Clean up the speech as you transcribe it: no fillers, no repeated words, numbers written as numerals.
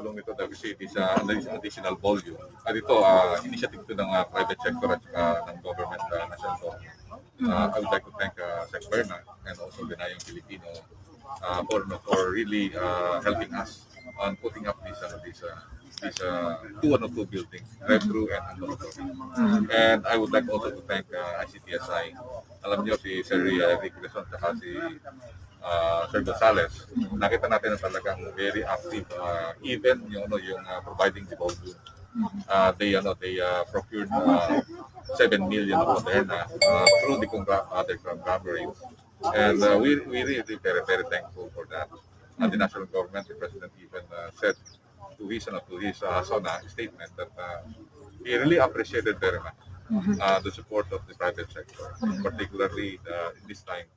tulong nito dahil kasi it is additional volume. At ito, initiative ito ng private sector at ng government, national government. I would like to thank Sec Berna and also Denayong Filipino for really helping us on putting up these two buildings, drive-through and ambulatory. And I would like also to thank ICTSI. Alam niyo si Sir Rick Quezon at si Sir Gonzales, nakita natin na talagang very active, even yung providing the volume. They procured 7 million of Moderna through the other conglomerates. And we really very, very thankful for that. And the national government, the president even said to his statement that he really appreciated very much the support of the private sector, particularly in this time.